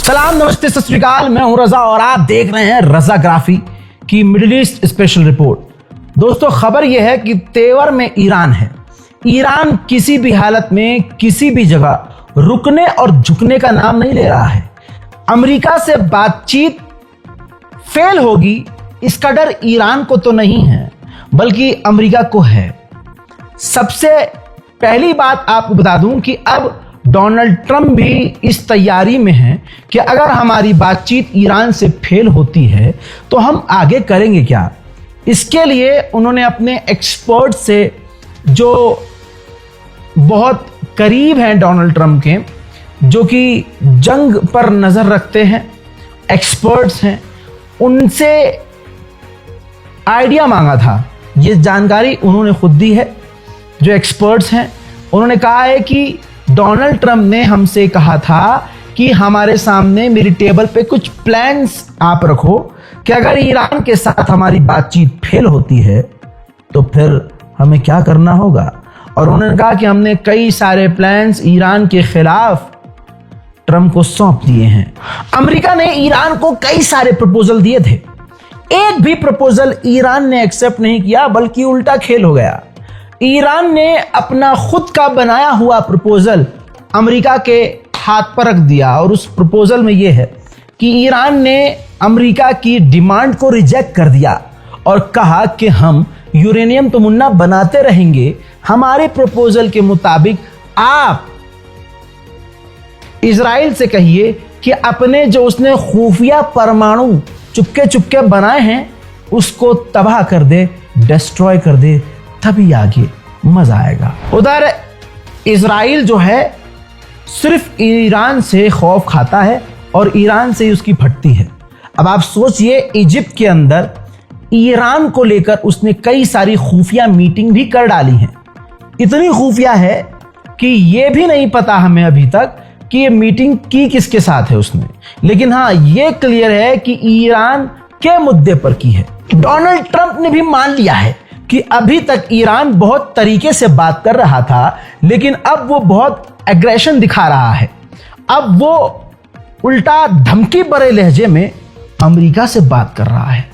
सलाम, नमस्ते, सत श्री अकाल। मैं हूं रजा और आप देख रहे हैं रजाग्राफी की मिडिल ईस्ट स्पेशल रिपोर्ट। दोस्तों, खबर यह है कि तेवर में ईरान है। ईरान किसी भी हालत में किसी भी जगह रुकने और झुकने का नाम नहीं ले रहा है। अमेरिका से बातचीत फेल होगी इसका डर ईरान को तो नहीं है, बल्कि अमेरिका को है। सबसे पहली बात आपको बता दूं कि अब डोनाल्ड ट्रंप भी इस तैयारी में है कि अगर हमारी बातचीत ईरान से फेल होती है तो हम आगे करेंगे क्या। इसके लिए उन्होंने अपने एक्सपर्ट से, जो बहुत करीब हैं डोनाल्ड ट्रंप के, जो कि जंग पर नजर रखते हैं, एक्सपर्ट्स हैं, उनसे आइडिया मांगा था। ये जानकारी उन्होंने खुद दी है। जो एक्सपर्ट्स हैं उन्होंने कहा है कि डोनाल्ड ट्रंप ने हमसे कहा था कि हमारे सामने मेरी टेबल पे कुछ प्लान्स आप रखो कि अगर ईरान के साथ हमारी बातचीत फेल होती है तो फिर हमें क्या करना होगा। और उन्होंने कहा कि हमने कई सारे प्लान्स ईरान के खिलाफ ट्रंप को सौंप दिए हैं। अमेरिका ने ईरान को कई सारे प्रपोजल दिए थे, एक भी प्रपोजल ईरान ने एक्सेप्ट नहीं किया, बल्कि उल्टा खेल हो गया। ईरान ने अपना खुद का बनाया हुआ प्रपोजल अमेरिका के हाथ पर रख दिया और उस प्रपोजल में यह है कि ईरान ने अमेरिका की डिमांड को रिजेक्ट कर दिया और कहा कि हम यूरेनियम तो मुन्ना बनाते रहेंगे, हमारे प्रपोजल के मुताबिक आप इजराइल से कहिए कि अपने जो उसने खुफिया परमाणु चुपके चुपके बनाए हैं उसको तबाह कर दे, डिस्ट्रॉय कर दे, तभी आगे मजा आएगा। उधर इजराइल जो है सिर्फ ईरान से खौफ खाता है और ईरान से ही उसकी फटती है। अब आप सोचिए, इजिप्ट के अंदर ईरान को लेकर उसने कई सारी खुफिया मीटिंग भी कर डाली हैं। इतनी खुफिया है कि यह भी नहीं पता हमें अभी तक कि ये मीटिंग की किसके साथ है उसने, लेकिन हाँ ये क्लियर है कि ईरान के मुद्दे पर की है। डोनाल्ड ट्रंप ने भी मान लिया है कि अभी तक ईरान बहुत तरीके से बात कर रहा था, लेकिन अब वो बहुत एग्रेशन दिखा रहा है। अब वो उल्टा धमकी भरे लहजे में अमेरिका से बात कर रहा है।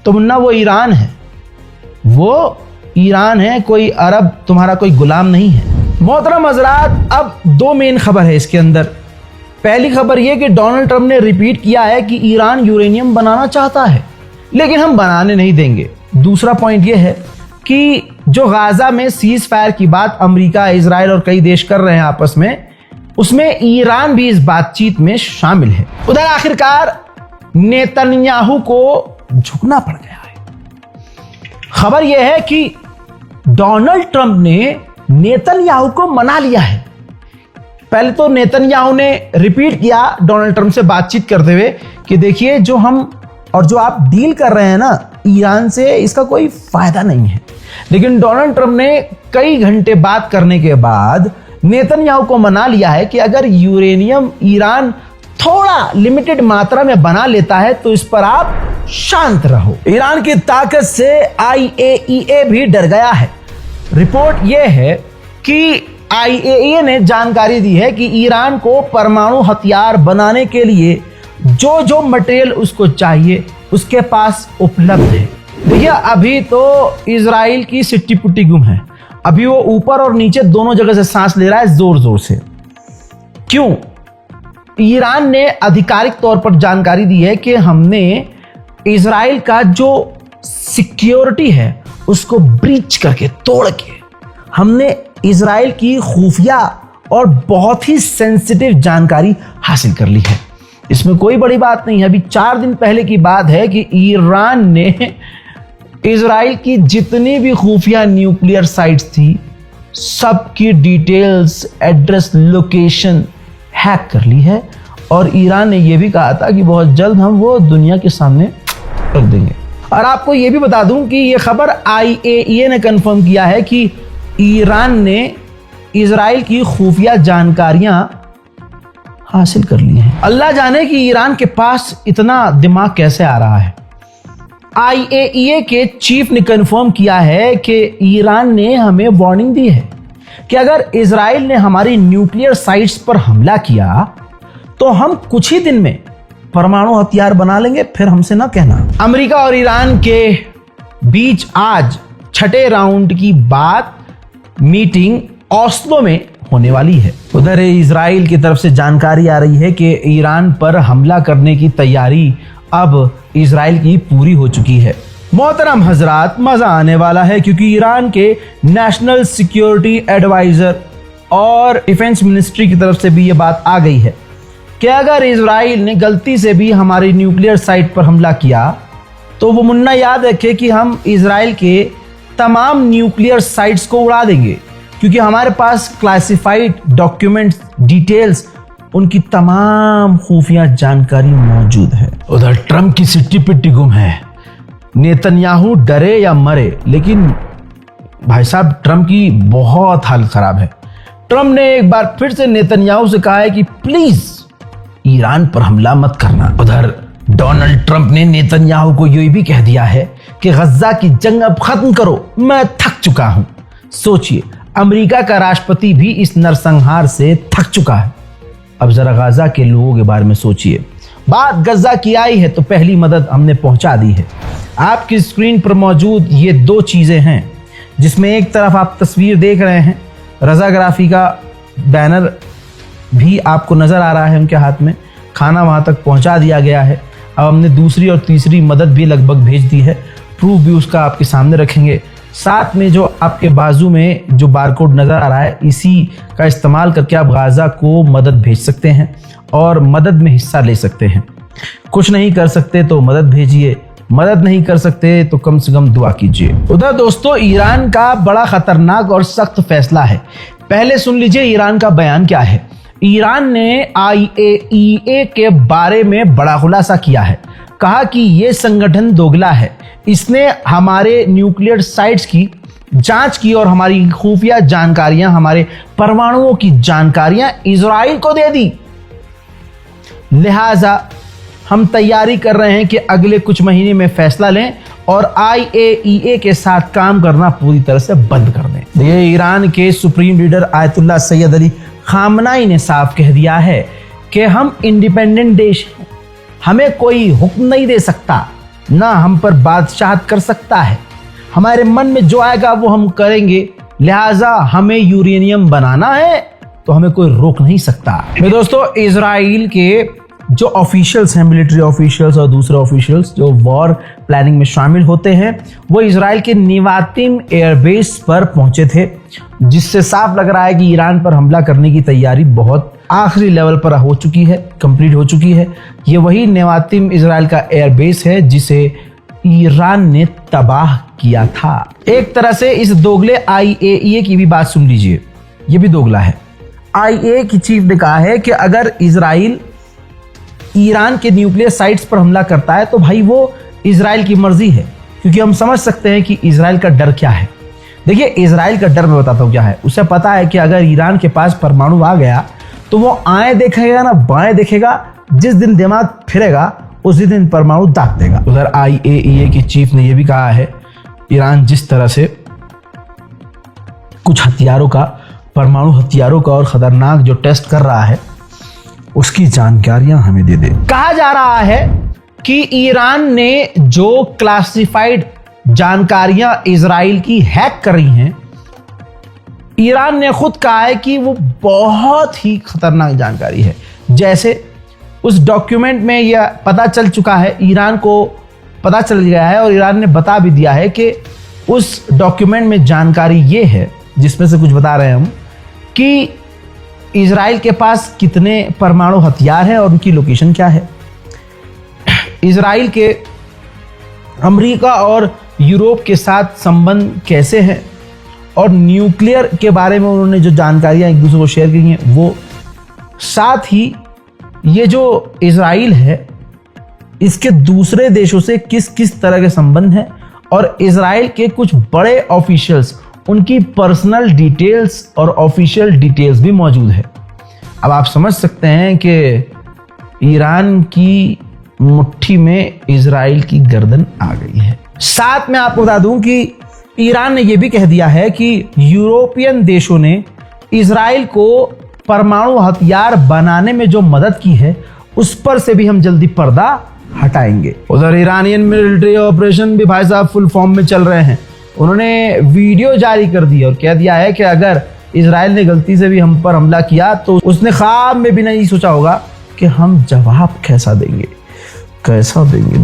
तो मुन्ना वो ईरान है, वो ईरान है, कोई अरब तुम्हारा कोई गुलाम नहीं है। मोहतरम हज़रात, अब दो मेन खबर है इसके अंदर। पहली खबर यह कि डोनाल्ड ट्रंप ने रिपीट किया है कि ईरान यूरेनियम बनाना चाहता है, लेकिन हम बनाने नहीं देंगे। दूसरा पॉइंट यह है कि जो गाजा में सीज फायर की बात अमेरिका, इजराइल और कई देश कर रहे हैं आपस में, उसमें ईरान भी इस बातचीत में शामिल है। उधर आखिरकार नेतन्याहू को झुकना पड़ गया है। खबर यह है कि डोनाल्ड ट्रंप ने नेतन्याहू को मना लिया है। पहले तो नेतन्याहू ने रिपीट किया डोनाल्ड ट्रंप से बातचीत करते हुए कि देखिए, जो हम और जो आप डील कर रहे हैं ना ईरान से, इसका कोई फायदा नहीं है। लेकिन डोनाल्ड ट्रंप ने कई घंटे बात करने के बाद नेतन्याहू को मना लिया है कि अगर यूरेनियम ईरान थोड़ा लिमिटेड मात्रा में बना लेता है तो इस पर आप शांत रहो। ईरान की ताकत से IAEA भी डर गया है। रिपोर्ट यह है कि IAEA ने जानकारी दी है कि ईरान को परमाणु हथियार बनाने के लिए जो जो मटेरियल उसको चाहिए उसके पास उपलब्ध है। देखिए, अभी तो इजराइल की सिट्टी पुट्टी गुम है। अभी वो ऊपर और नीचे दोनों जगह से सांस ले रहा है जोर जोर से। क्यों? ईरान ने आधिकारिक तौर पर जानकारी दी है कि हमने इजराइल का जो सिक्योरिटी है उसको ब्रीच करके, तोड़ के, हमने इजराइल की खुफिया और बहुत ही सेंसिटिव जानकारी हासिल कर ली है। इसमें कोई बड़ी बात नहीं है। अभी 4 दिन पहले की बात है कि ईरान ने इजराइल की जितनी भी खुफिया न्यूक्लियर साइट्स थी सबकी डिटेल्स, एड्रेस, लोकेशन हैक कर ली है। और ईरान ने यह भी कहा था कि बहुत जल्द हम वो दुनिया के सामने रख देंगे। और आपको यह भी बता दूं कि यह खबर IAEA ने कंफर्म किया है कि ईरान ने इजराइल की खुफिया जानकारियां हासिल कर ली हैं। अल्लाह जाने कि ईरान के पास इतना दिमाग कैसे आ रहा है। IAEA के चीफ ने कंफर्म किया है कि ईरान ने हमें वार्निंग दी है कि अगर इजराइल ने हमारी न्यूक्लियर साइट्स पर हमला किया तो हम कुछ ही दिन में परमाणु हथियार बना लेंगे, फिर हमसे ना कहना। अमेरिका और ईरान के बीच आज छठे राउंड की बात मीटिंग ओस्लो में होने वाली है। उधर इजराइल की तरफ से जानकारी आ रही है कि ईरान पर हमला करने की तैयारी अब इजराइल की पूरी हो चुकी है। मोहतरम हजरात, मजा आने वाला है, क्योंकि ईरान के नेशनल सिक्योरिटी एडवाइजर और डिफेंस मिनिस्ट्री की तरफ से भी ये बात आ गई है कि अगर इजराइल ने गलती से भी हमारी न्यूक्लियर साइट पर हमला किया तो वो मुन्ना याद रखे कि हम इजराइल के तमाम न्यूक्लियर साइट्स को उड़ा देंगे, क्योंकि हमारे पास क्लासिफाइड डॉक्यूमेंट्स, डिटेल्स, उनकी तमाम खुफिया जानकारी मौजूद है। उधर ट्रंप की सिट्टी पिट्टी गुम है। नेतन्याहू डरे या मरे, लेकिन भाई साहब ट्रंप की बहुत हालत खराब है। ट्रंप ने एक बार फिर से नेतन्याहू से कहा है कि प्लीज ईरान पर हमला मत करना। उधर डोनाल्ड ट्रंप ने नेतन्याहू को ये भी कह दिया है कि गज्जा की जंग अब खत्म करो, मैं थक चुका हूं। सोचिए, अमेरिका का राष्ट्रपति भी इस नरसंहार से थक चुका है। अब जरा गाजा के लोगों के बारे में सोचिए। बात गज्जा की आई है तो पहली मदद हमने पहुंचा दी है। आपकी स्क्रीन पर मौजूद ये दो चीजें हैं, जिसमें एक तरफ आप तस्वीर देख रहे हैं, रजाग्राफी का बैनर भी आपको नजर आ रहा है उनके हाथ में। खाना वहां तक पहुंचा दिया गया है। अब हमने दूसरी और तीसरी मदद भी लगभग भेज दी है। प्रूफ भी उसका आपके सामने रखेंगे। साथ में जो आपके बाजू में जो बारकोड नजर आ रहा है, इसी का इस्तेमाल करके आप गाजा को मदद भेज सकते हैं और मदद में हिस्सा ले सकते हैं। कुछ नहीं कर सकते तो मदद भेजिए, मदद नहीं कर सकते तो कम से कम दुआ कीजिए। उधर दोस्तों, ईरान का बड़ा खतरनाक और सख्त फैसला है। पहले सुन लीजिए ईरान का बयान क्या है। ईरान ने IAEA के बारे में बड़ा खुलासा किया है। कहा कि यह संगठन दोगला है, इसने हमारे न्यूक्लियर साइट्स की जांच की और हमारी खुफिया जानकारियां, हमारे परमाणुओं की जानकारियां इजराइल को दे दी। लिहाजा हम तैयारी कर रहे हैं कि अगले कुछ महीने में फैसला लें और IAEA के साथ काम करना पूरी तरह से बंद कर दें। ये ईरान के supreme leader Ayatollah Syed Ali खामनाई ने साफ कह दिया है कि हम इंडिपेंडेंट देश हैं, हमें कोई हुक्म नहीं दे सकता, ना हम पर बादशाहत कर सकता है। हमारे मन में जो आएगा वो हम करेंगे। लिहाजा हमें यूरेनियम बनाना है तो हमें कोई रोक नहीं सकता। मेरे दोस्तों, इजराइल के जो ऑफिशियल्स हैं, मिलिट्री ऑफिशियल्स और दूसरे ऑफिशियल्स जो वॉर प्लानिंग में शामिल होते हैं, वो इजराइल के निवातिम एयरबेस पर पहुंचे थे, जिससे साफ लग रहा है कि ईरान पर हमला करने की तैयारी बहुत आखिरी लेवल पर हो चुकी है, कंप्लीट हो चुकी है। ये वही निवातिम इजराइल का एयरबेस है जिसे ईरान ने तबाह किया था। एक तरह से इस दोगले IAEA की भी बात सुन लीजिए, ये भी दोगला है। IAEA की चीफ ने कहा है कि अगर इजराइल ईरान के न्यूक्लियर साइट्स पर हमला करता है तो भाई वो इजराइल की मर्जी है, क्योंकि हम समझ सकते हैं कि इजराइल का डर क्या है। देखिए, इजराइल का डर मैं बताता हूँ क्या है। उसे पता है कि अगर ईरान के पास परमाणु आ गया तो वो आए देखेगा ना बाएं देखेगा, जिस दिन दिमाग फिरेगा उसी दिन परमाणु दाग देगा। उधर IAEA की चीफ ने यह भी कहा है, ईरान जिस तरह से कुछ हथियारों का, परमाणु हथियारों का और खतरनाक जो टेस्ट कर रहा है, उसकी जानकारियां हमें दे दे। कहा जा रहा है कि ईरान ने जो क्लासिफाइड जानकारियां इजराइल की हैक कर रही हैं, ईरान ने खुद कहा है कि वो बहुत ही खतरनाक जानकारी है। जैसे उस डॉक्यूमेंट में यह पता चल चुका है, ईरान को पता चल गया है और ईरान ने बता भी दिया है कि उस डॉक्यूमेंट में जानकारी ये है, जिसमें से कुछ बता रहे हैं हम, कि इजराइल के पास कितने परमाणु हथियार हैं और उनकी लोकेशन क्या है। इजराइल के अमेरिका और यूरोप के साथ संबंध कैसे हैं और न्यूक्लियर के बारे में उन्होंने जो जानकारियां एक दूसरे को शेयर की हैं वो। साथ ही ये जो इजराइल है, इसके दूसरे देशों से किस किस तरह के संबंध हैं और इजराइल के कुछ बड़े ऑफिशियल्स, उनकी पर्सनल डिटेल्स और ऑफिशियल डिटेल्स भी मौजूद है। अब आप समझ सकते हैं कि ईरान की मुट्ठी में इजराइल की गर्दन आ गई है। साथ में आपको बता दूं कि ईरान ने यह भी कह दिया है कि यूरोपियन देशों ने इजराइल को परमाणु हथियार बनाने में जो मदद की है उस पर से भी हम जल्दी पर्दा हटाएंगे। उधर ईरानियन मिलिट्री ऑपरेशन भी भाई साहब फुल फॉर्म में चल रहे हैं। उन्होंने वीडियो जारी कर दी और कह दिया है कि अगर इजराइल ने गलती से भी हम पर हमला किया तो उसने ख्वाब में भी नहीं सोचा होगा कि हम जवाब कैसा देंगे।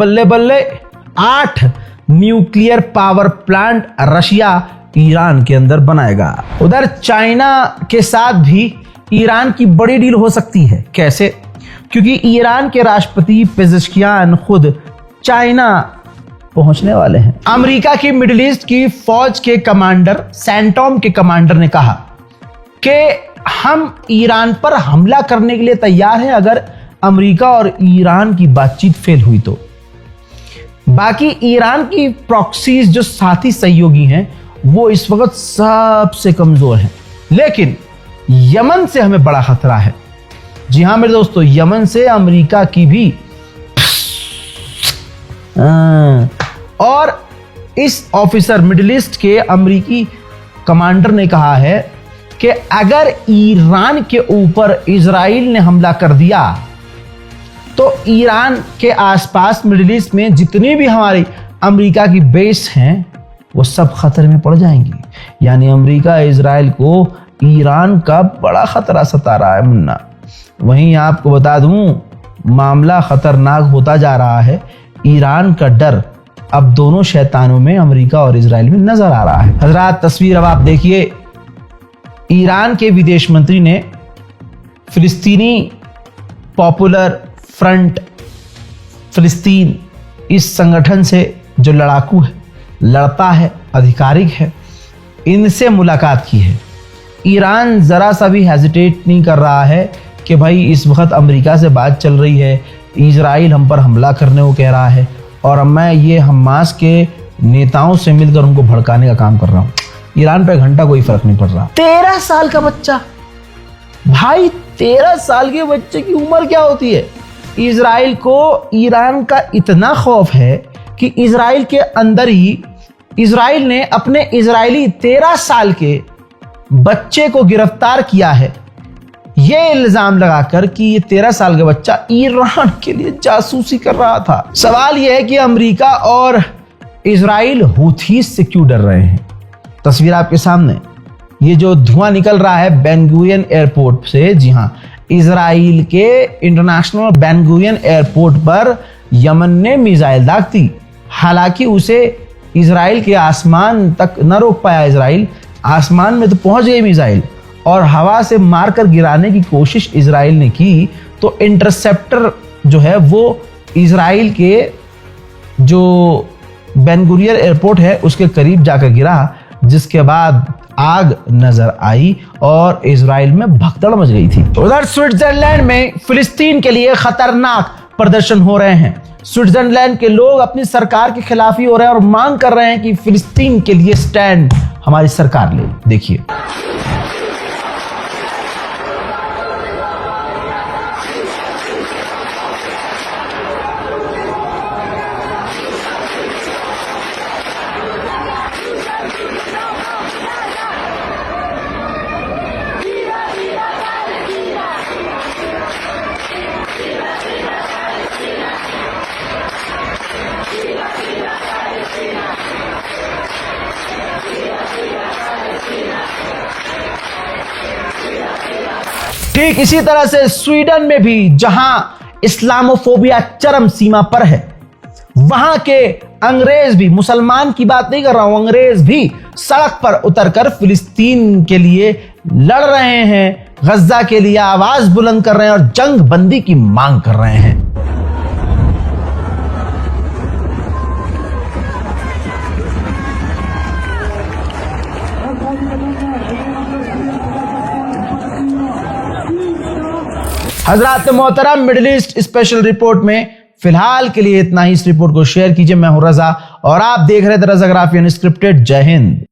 बल्ले बल्ले। 8 nuclear power plant Russia Iran के अंदर बनाएगा। उधर चाइना के साथ भी ईरान की बड़ी डील हो सकती है। कैसे? क्योंकि ईरान के राष्ट्रपति पेजेश्कियान खुद चाइना पहुंचने वाले हैं। अमेरिका की मिडिल ईस्ट की फौज के कमांडर सैंटॉम के कमांडर ने कहा कि हम ईरान पर हमला करने के लिए तैयार हैं अगर अमेरिका और ईरान की बातचीत फेल हुई तो। बाकी ईरान की प्रॉक्सीज जो साथी सहयोगी हैं वो इस वक्त सबसे कमजोर हैं, लेकिन यमन से हमें बड़ा खतरा है। जी हां मेरे दोस्तों, यमन से अमेरिका की भी और इस ऑफिसर मिडिल ईस्ट के अमेरिकी कमांडर ने कहा है कि अगर ईरान के ऊपर इजराइल ने हमला कर दिया तो ईरान के आसपास मिडिल ईस्ट में जितनी भी हमारी अमेरिका की बेस हैं वो सब खतरे में पड़ जाएंगी। यानी अमेरिका इजराइल को ईरान का बड़ा खतरा सता रहा है मुन्ना। वहीं आपको बता दूं, मामला खतरनाक होता जा रहा है। ईरान का डर अब दोनों शैतानों में अमेरिका और इजराइल में नजर आ रहा है। हजरात तस्वीर अब आप देखिए। ईरान के विदेश मंत्री ने फिलिस्तीनी पॉपुलर फ्रंट फिलिस्तीन इस संगठन से जो लड़ाकू है, लड़ता है, आधिकारिक है, इनसे मुलाकात की है। ईरान जरा सा भी हेजिटेट नहीं कर रहा है कि भाई इस वक्त अमेरिका से बात चल रही है, इजराइल हम पर हमला करने को कह रहा है और मैं ये हमास के नेताओं से मिलकर उनको भड़काने का काम कर रहा हूँ। ईरान पे घंटा कोई फर्क नहीं पड़ रहा। 13 साल का बच्चा, भाई 13 साल के बच्चे की उम्र क्या होती है? इजराइल को ईरान का इतना खौफ है कि इजराइल के अंदर ही इजराइल ने अपने इजरायली 13 साल के बच्चे को गिरफ्तार किया है, ये इल्जाम लगाकर कि ये 13 साल का बच्चा ईरान के लिए जासूसी कर रहा था। सवाल यह है कि अमेरिका और इजराइल हूथीस से क्यों डर रहे हैं? तस्वीर आपके सामने, ये जो धुआं निकल रहा है बेन गुरियन एयरपोर्ट से। जी हां, इजराइल के इंटरनेशनल बेन गुरियन एयरपोर्ट पर यमन ने मिसाइल दाग दी। हालांकि उसे इजराइल के आसमान तक न रोक पाया। इजराइल आसमान में तो पहुंच गई मिसाइल और हवा से मारकर गिराने की कोशिश इजराइल ने की तो इंटरसेप्टर जो है वो इजराइल के जो बेन गुरियन एयरपोर्ट है उसके करीब जाकर गिरा, जिसके बाद आग नजर आई और इजराइल में भगदड़ मच गई थी। उधर स्विट्जरलैंड में फिलिस्तीन के लिए खतरनाक प्रदर्शन हो रहे हैं। स्विट्जरलैंड के लोग अपनी सरकार के खिलाफ ही हो रहे हैं और मांग कर रहे हैं कि फिलिस्तीन के लिए स्टैंड हमारी सरकार ले। देखिए ठीक इसी तरह से स्वीडन में भी जहां इस्लामोफोबिया चरम सीमा पर है, वहां के अंग्रेज भी, मुसलमान की बात नहीं कर रहा हूं, अंग्रेज भी सड़क पर उतरकर फिलिस्तीन के लिए लड़ रहे हैं, गज्जा के लिए आवाज बुलंद कर रहे हैं और जंग बंदी की मांग कर रहे हैं। हजरात मोहतरम, मिडिल ईस्ट स्पेशल रिपोर्ट में फिलहाल के लिए इतना ही। इस रिपोर्ट को शेयर कीजिए। मैं हूं रजा और आप देख रहे थे रज़ा ग्राफी अनस्क्रिप्टेड। जय हिंद।